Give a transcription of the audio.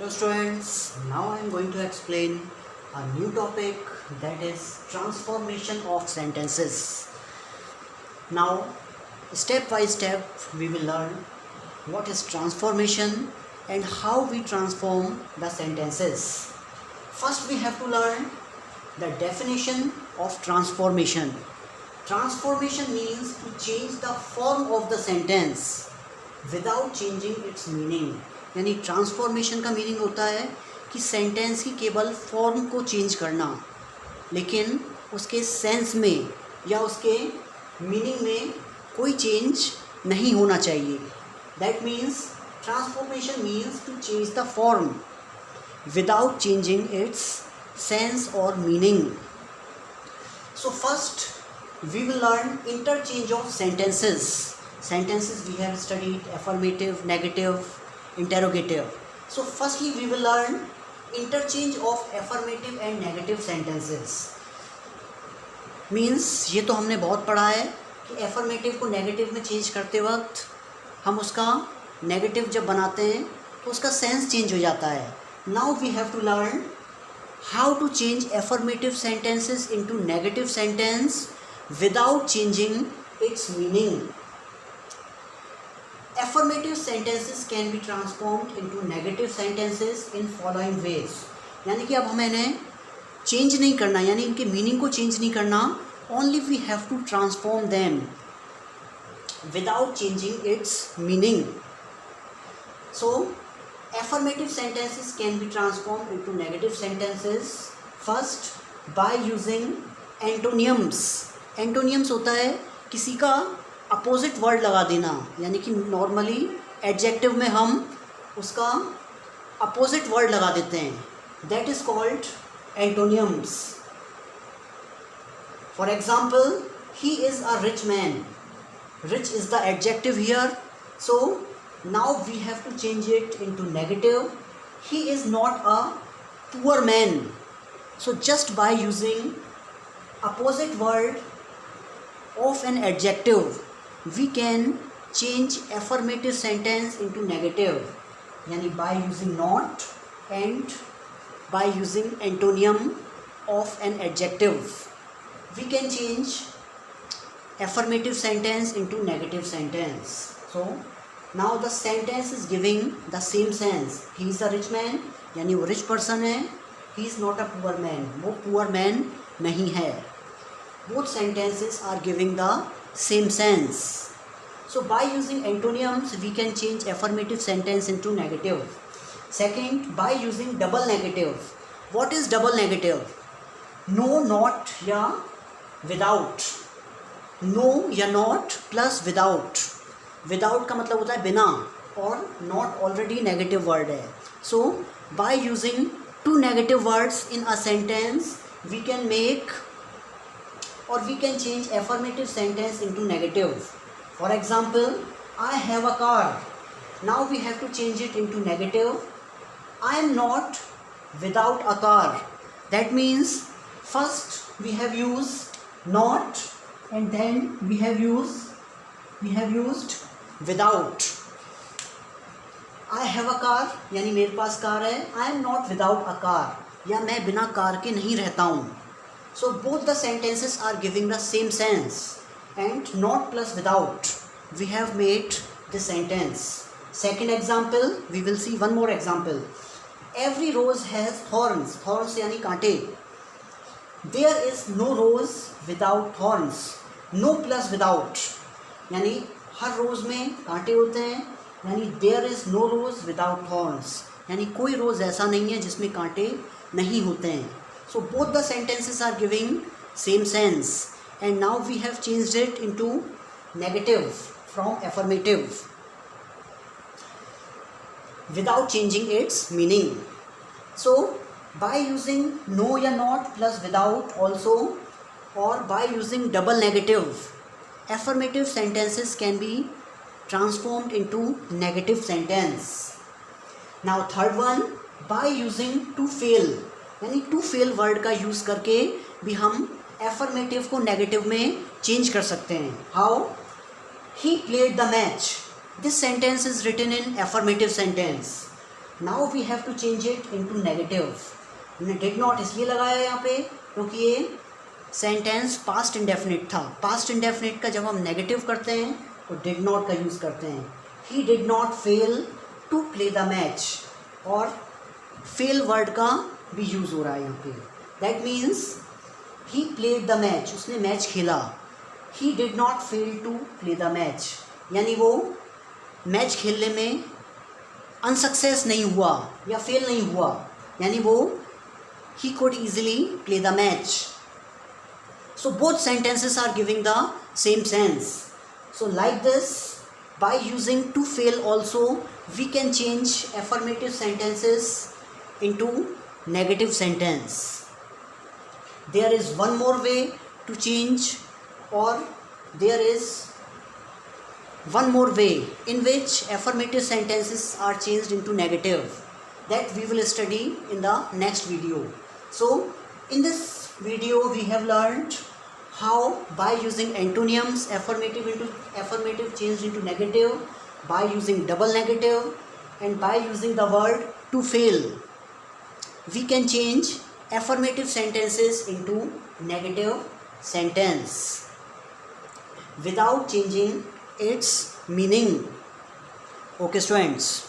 Hello students, now I am going to explain a new topic, that is transformation of sentences. Now step by step we will learn what is transformation and how we transform the sentences. First we have to learn the definition of transformation. Transformation means to change the form of the sentence without changing its meaning. यानी transformation का meaning होता है कि sentence की केवल form को change करना, लेकिन उसके सेंस में या उसके मीनिंग में कोई चेंज नहीं होना चाहिए. That means transformation means to change the form without changing its sense और meaning. So first we will learn interchange of sentences. Sentences we have studied affirmative, negative, interrogative. So firstly we will learn interchange of affirmative and negative sentences. Means ये तो हमने बहुत पढ़ा है कि affirmative को negative में change करते वक्त हम उसका negative जब बनाते हैं तो उसका sense change हो जाता है. Now we have to learn how to change affirmative sentences into negative sentence without changing its meaning. Affirmative sentences can be transformed into negative sentences in following ways. यानी कि अब हमें इन्हें चेंज नहीं करना, यानी इनके मीनिंग को चेंज नहीं करना. Only we have to transform them without changing its meaning. So affirmative sentences can be transformed into negative sentences first by using antonyms. Antonyms होता है किसी का अपोजिट वर्ड लगा देना, यानी कि नॉर्मली एडजेक्टिव में हम उसका अपोजिट वर्ड लगा देते हैं. That is called antonyms. For example, he is a rich man. Rich is the adjective here, so now we have to change it into negative. He is not a poor man. So just by using opposite word of an adjective we can change affirmative sentence into negative, yani by using not and by using antonym of an adjective we can change affirmative sentence into negative sentence. So now the sentence is giving the same sense. He is a rich man, yani वो rich person है. He is not a poor man, वो poor man नहीं है. Both sentences are giving the same sense. So by using antonyms we can change affirmative sentence into negative. Second, by using double negative. What is double negative? No, not या without. No या not plus without. Without का मतलब होता है बिना, और not already negative word है. So by using two negative words in a sentence we can make or we can change affirmative sentence into negative. For example, I have a car. Now we have to change it into negative. I am not without a car. That means first we have used not and then we have used without. I have a car यानी मेरे पास car है. I am not without a car, या मैं बिना car के नहीं रहता हूँ. So both the sentences are giving the same sense, and not plus without we have made the sentence. Second example, we will see one more example. Every rose has thorns. Thorns यानी कांटे. There is no rose without thorns. No plus without यानी हर रोज़ में कांटे होते हैं, यानी there is no rose without thorns यानी कोई रोज़ ऐसा नहीं है जिसमें कांटे नहीं होते हैं. So both the sentences are giving same sense, and now we have changed it into negative from affirmative without changing its meaning. So by using no या not plus without also, or by using double negative, affirmative sentences can be transformed into negative sentence. Now third one, by using to fail, यानी to fail word का use करके भी हम affirmative को negative में change कर सकते हैं. How? He played the match. This sentence is written in affirmative sentence. Now we have to change it into negative. हमने डिड नॉट इसलिए लगाया यहाँ पे क्योंकि ये सेंटेंस पास्ट इंडेफिनिट था. पास्ट इंडेफिनिट का जब हम नेगेटिव करते हैं तो डिड नॉट का यूज़ करते हैं. He did not fail to play the match, और फेल वर्ड का भी यूज़ हो रहा है यहाँ पे. That means he played the match, उसने मैच खेला. He did not fail to play the match, यानी वो मैच खेलने में अनसक्सेस नहीं हुआ या फेल नहीं हुआ, यानी वो he could easily play the match. So both sentences are giving the same sense. So like this, by using to fail also, we can change affirmative sentences into negative sentence. There is one more way to change, or there is one more way in which affirmative sentences are changed into negative, that we will study in the next video. So in this video we have learned how by using antonyms affirmative changed into negative, by using double negative, and by using the word to fail, we can change affirmative sentences into negative sentence without changing its meaning. Okay students.